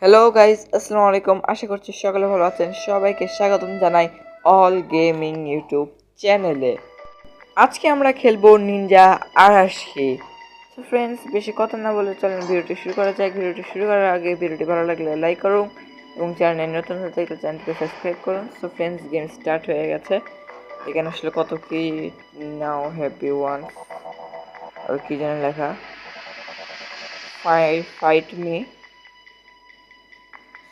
Hello guys, আসসালামু আলাইকুম। আশা করছি সকলে ভালো আছেন। সবাইকে স্বাগতম জানাই অল গেমিং ইউটিউব চ্যানেলে। আজকে আমরা খেলবো নিনজা আরাশি। তো ফ্রেন্ডস, বেশি কথা না বলে চলেন ভিডিওটি শুরু করা যাক। ভিডিওটি শুরু করার আগে ভিডিওটি ভালো লাগলে লাইক করুন এবং চ্যানেলে নতুন হয়ে থাকলে চ্যানেলটিকে সাবস্ক্রাইব করুন। সো ফ্রেন্ডস, গেম স্টার্ট হয়ে গেছে। এখানে আসলে কত কি নাও হ্যাপি ওয়ান আর কি যেন লেখা, ফাইট মি।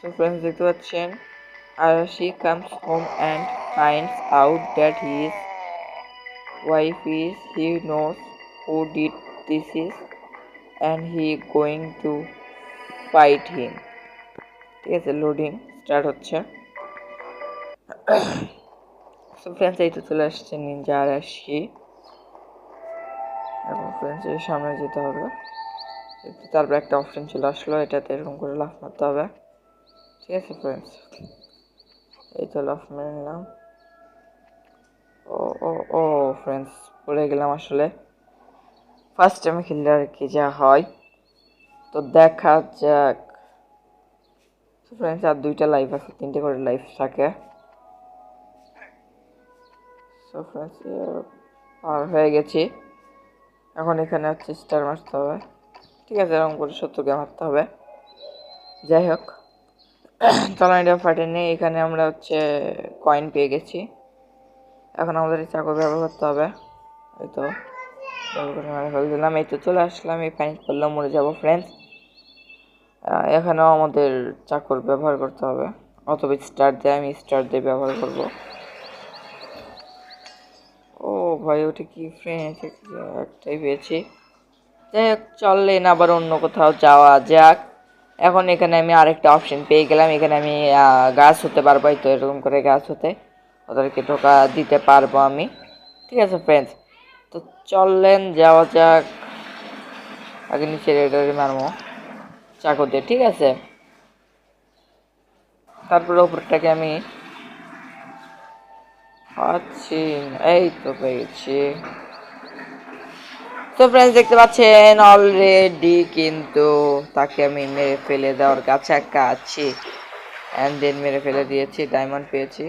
সো ফ্রেন্ডস, দেখতে পাচ্ছেন Arashi comes home and finds out that his wife is he knows who did this is and he going to fight him. ঠিক আছে, লোডিং স্টার্ট হচ্ছে। সো ফ্রেন্ডস, এই তো চলে আসছে নিনজা আরাশি। এবং ফ্রেন্ডস এর সামনে যেতে হবে। তারপর একটা অপশন চলে আসলো, এটাতে এরকম করে লাফ মারতে হবে। ঠিক আছে ফ্রেন্ডস, এই তো লাফ মেরে নিলাম। ও ও ও ফ্রেন্ডস, পড়ে গেলাম আসলে। ফার্স্ট টাইম খেললে আর কি যা হয়, তো দেখা যাক। ফ্রেন্ডস, আর দুইটা লাইফ আছে, তিনটে করে লাইফ থাকে। সো ফ্রেন্ডস, পার হয়ে গেছি। এখন এখানে হচ্ছে স্টার মারতে হবে। ঠিক আছে, এরকম করে শত্রুকে মারতে হবে। যাই হোক, তলানিটা ফাটেনি। এখানে আমরা হচ্ছে কয়েন পেয়ে গেছি। এখন আমাদের এই চাকু ব্যবহার করতে হবে। এই তো মারা ফেলে দিলাম। এই তো চলে আসলাম। এই পানি পড়লেও মরে যাবো ফ্রেন্ডস। এখানেও আমাদের চাকুর ব্যবহার করতে হবে, অথবা স্টার দিয়ে, আমি স্টার দিয়ে ব্যবহার করব। ও ভাই, ওটা কি ফ্রেন্ড, একটাই পেয়েছি। যাই হোক, চললেন আবার অন্য কোথাও যাওয়া যাক। এখন এখানে আমি আরেকটা অপশন পেয়ে গেলাম। এখানে আমি গাছ হতে পারবো। তো এরকম করে গাছ হতে ওদেরকে ঢোকা দিতে পারবো আমি। ঠিক আছে ফ্রেন্ডস, তো চললেন যাওয়া যাক। আগে নিচে রেডারে মারবো চাকু দিয়ে। ঠিক আছে, তারপরে ওপরটাকে আমি পাচ্ছি। এই তো পেয়েছি। তো ফ্রেন্ডস, দেখতে পাচ্ছেন অলরেডি কিন্তু তাকে আমি মেরে ফেলে দেওয়ার কাছাকাছি। অ্যান্ড দেন মেরে ফেলে দিয়েছি, ডায়মন্ড পেয়েছি।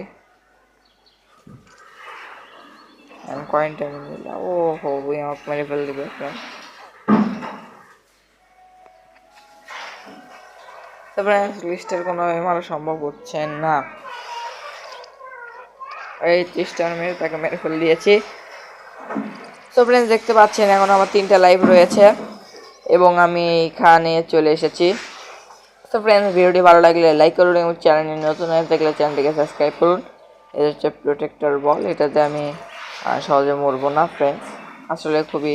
কয়েনটা আমি নিলাম। ও হো, ওই আমাকে মেরে ফেলে দেবে ফ্রেন্ড। তো ফ্রেন্ডস, লিস্টের কোনো মারা সম্ভব হচ্ছে না। এই 30টা মেরে তাকে মেরে ফেলে দিয়েছি। তো ফ্রেন্ডস, দেখতে পাচ্ছেন এখন আমার 3টা লাইভ রয়েছে এবং আমি এখানে চলে এসেছি। তো ফ্রেন্ডস, ভিডিওটি ভালো লাগলে লাইক করুন এবং চ্যানেলে নতুন হয়ে থাকলে চ্যানেলটিকে সাবস্ক্রাইব করুন। এটা হচ্ছে প্রোটেক্টর বল, এটাতে আমি সহজে মরবো না ফ্রেন্ডস। আসলে খুবই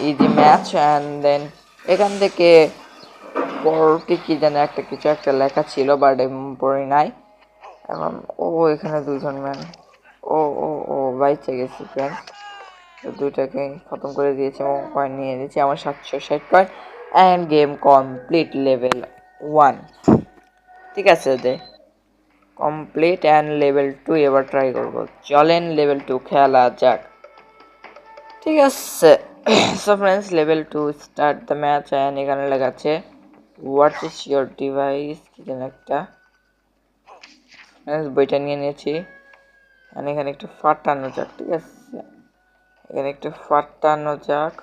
ইজি ম্যাচ। অ্যান্ড দেন এখান থেকে পরটি কি জানে একটা কিছু একটা লেখা ছিল, বাট পড়ি নাই। এখন এখানে দুজন ম্যান। ও ও ও বাইচে গেছি ফ্রেন্ডস। দুইটাকে খতম করে দিয়েছি এবং কয়েন নিয়ে নিয়েছি আমার 760 coin. And game complete level 1। ঠিক আছে, দে কমপ্লিট। অ্যান্ড লেভেল 2 এবার ট্রাই করবো। চলেন লেভেল 2 খেলা যাক। ঠিক আছে, so friends, level 2 start the match. And এখানে লেখা আছে হোয়াট ইজ ইয়োর ডিভাইস, কি যেন একটা। বইটা নিয়ে নিয়েছি। অ্যান্ড এখানে একটু ফাটানো যাক। ঠিক আছে, এখানে একটু ফাটানো যাক।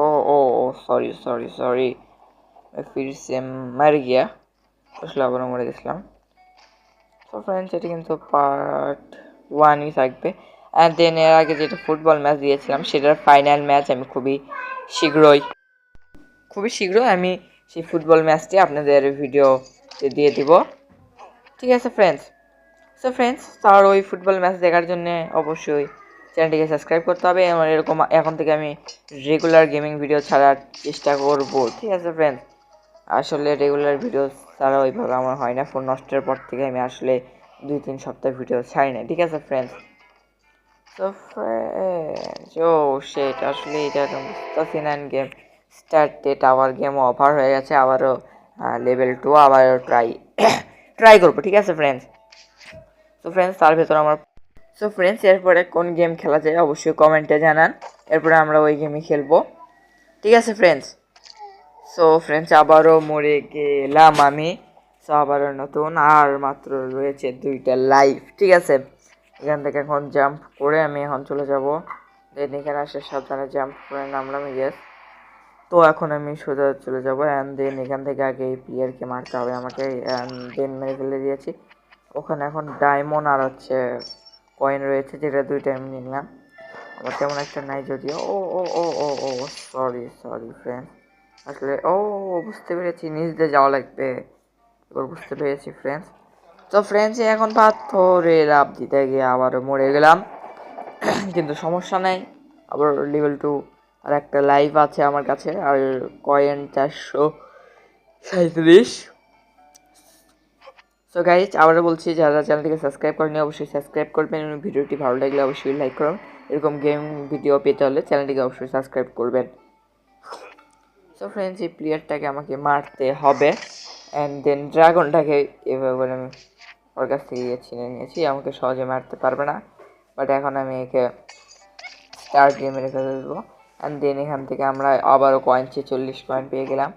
ও ও ও সরি সরি সরি, फिर से मर गया। আসলে আবারও মরে গেছিলাম। তো ফ্রেন্ডস, এটা কিন্তু পার্ট 1ই থাকবে। অ্যান্ড দেন এর আগে যেটা ফুটবল ম্যাচ দিয়েছিলাম সেটার ফাইনাল ম্যাচ আমি খুবই শীঘ্রই আমি সেই ফুটবল ম্যাচটি আপনাদের ভিডিওতে দিয়ে দিব। ঠিক আছে ফ্রেন্ডস। সো ফ্রেন্ডস, তার ওই ফুটবল ম্যাচ দেখার জন্য অবশ্যই চ্যানেলটিকে সাবস্ক্রাইব করতে হবে। এবং এরকম এখন থেকে আমি রেগুলার গেমিং ভিডিও ছাড়ার চেষ্টা করব। ঠিক আছে ফ্রেন্ডস, আসলে রেগুলার ভিডিও ছাড়া ওইভাবে আমার হয় না। ফোন নষ্টের পর থেকে আমি আসলে 2-3 সপ্তাহ ভিডিও ছাড়ি না। ঠিক আছে ফ্রেন্ডস। তো ফ্রেন্ডস, ও সেট আসলে এটা বুঝতেছি না। গেম স্টার্টেড, আবার গেম ওভার হয়ে গেছে। আবারও লেভেল 2 আবারও ট্রাই করবো। ঠিক আছে ফ্রেন্ডস। তো ফ্রেন্ডস, তার ভেতর আমার। সো ফ্রেন্ডস, এরপরে কোন গেম খেলা যায় অবশ্যই কমেন্টে জানান। এরপরে আমরা ওই গেমই খেলবো, ঠিক আছে ফ্রেন্ডস। সো ফ্রেন্ডস আবারও মরে গেলাম আমি। সো আবারও নতুন, আর মাত্র রয়েছে 2টা লাইফ, ঠিক আছে। এখান থেকে এখন জাম্প করে আমি এখন চলে যাব, দেন এখানে আসে সাবধানে জাম্প করে নামলাম, ইয়েস। তো এখন আমি সোজা চলে যাবো, অ্যান্ড দেন এখান থেকে আগে এই প্লেয়ারকে মারতে হবে আমাকে, অ্যান্ড দেন মেরে ফেলে দিয়েছি। ওখানে এখন ডায়মন্ড আর হচ্ছে কয়েন রয়েছে, যেটা 2টা আমি নিলাম। আমার তেমন একটা নাই যদিও। ও ও ও ও ও সরি সরি ফ্রেন্ড, আসলে বুঝতে পেরেছি, নিচ দিয়ে যাওয়া লাগবে, এবার বুঝতে পেরেছি ফ্রেন্ডস। তো ফ্রেন্ডস এখন পাথরে লাফ দিতে গিয়ে আবারও মরে গেলাম, কিন্তু সমস্যা নেই, আবার লেভেল 2 আর একটা লাইভ আছে আমার কাছে, আর কয়েন 437। সো গাইজ আবারও বলছি, যারা চ্যানেলটিকে সাবস্ক্রাইব করেনি অবশ্যই সাবস্ক্রাইব করবেন, এবং ভিডিওটি ভালো লাগলে অবশ্যই লাইক করুন। এরকম গেম ভিডিও পেতে হলে চ্যানেলটিকে অবশ্যই সাবস্ক্রাইব করবেন। সো ফ্রেন্ডস এই প্লেয়ারটাকে আমাকে মারতে হবে, অ্যান্ড দেন ড্রাগনটাকে এভাবে করে আমি ওর কাছ থেকে ছিনে নিয়েছি, আমাকে সহজে মারতে পারবে না, বাট এখন আমি একে স্টার দিয়ে মেরে ফেলে দেবো। অ্যান্ড দেন এখান থেকে আমরা আবারও কয়েন 40 কয়েন পেয়ে গেলাম।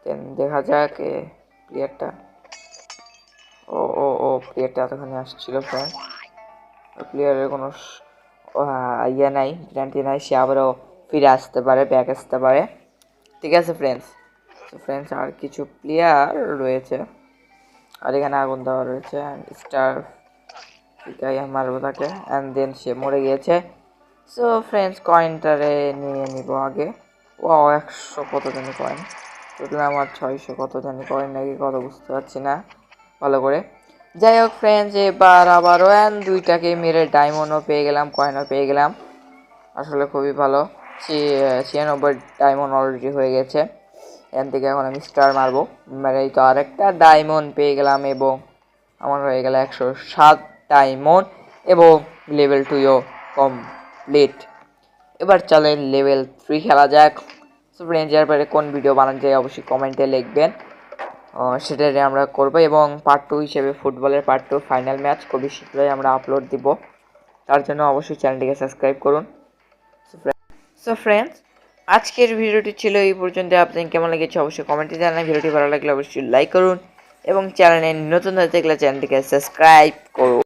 দেন দেখা যাক প্লেয়ারটা, ও প্লেয়ারটা এতখানি আসছিল ফ্রেন্ড, প্লেয়ারের কোনো ইয়ে নাই, গ্যারান্টি নাই, সে আবারও ফিরে আসতে পারে, ব্যাক আসতে পারে, ঠিক আছে ফ্রেন্ডস। তো ফ্রেন্ডস আর কিছু প্লেয়ার রয়েছে, আর এখানে আগুন দেওয়া রয়েছে, স্টার পিকাই মারবো তাকে, অ্যান্ড দেন সে মরে গিয়েছে। সো ফ্রেন্ডস কয়েনটারে নিয়ে নিব আগে। ও 100 কত জানি কয়েন, টোটাল আমার 600 কত জানি কয়েন নাকি কত, বুঝতে পারছি না ভালো করে। যাই হোক ফ্রেন্ডস এবার আবারও 2টাকে মেরে ডায়মন্ডও পেয়ে গেলাম, কয়েনও পেয়ে গেলাম, আসলে খুবই ভালো। 96 ডায়মন্ড অলরেডি হয়ে গেছে। এখান থেকে এখন আমি স্টার মারবো, মেরেই তো আরেকটা ডায়মন্ড পেয়ে গেলাম, এবং আমার হয়ে গেল 107 ডায়মন্ড, এবং লেভেল 2ও কমপ্লিট। এবার চলেন লেভেল 3 খেলা যাক। সো ফ্রেন্ডস এর পরে কোন ভিডিও বানানো যায় অবশ্যই কমেন্টে লিখবেন, সেটাই আমরা করব, এবং পার্ট 2 হিসেবে ফুটবলের পার্ট 2 ফাইনাল ম্যাচ খুবই শীঘ্রই আমরা আপলোড দিব, তার জন্য অবশ্যই চ্যানেলটিকে সাবস্ক্রাইব করুন। সো ফ্রেন্ডস আজকের ভিডিওটি ছিল এই পর্যন্ত, আপনাদের কেমন লেগেছে অবশ্যই কমেন্টে জানান, ভিডিওটি ভালো লাগলে অবশ্যই লাইক করুন, এবং চ্যানেলে নতুন হয়ে থাকলে চ্যানেলটিকে সাবস্ক্রাইব করুন।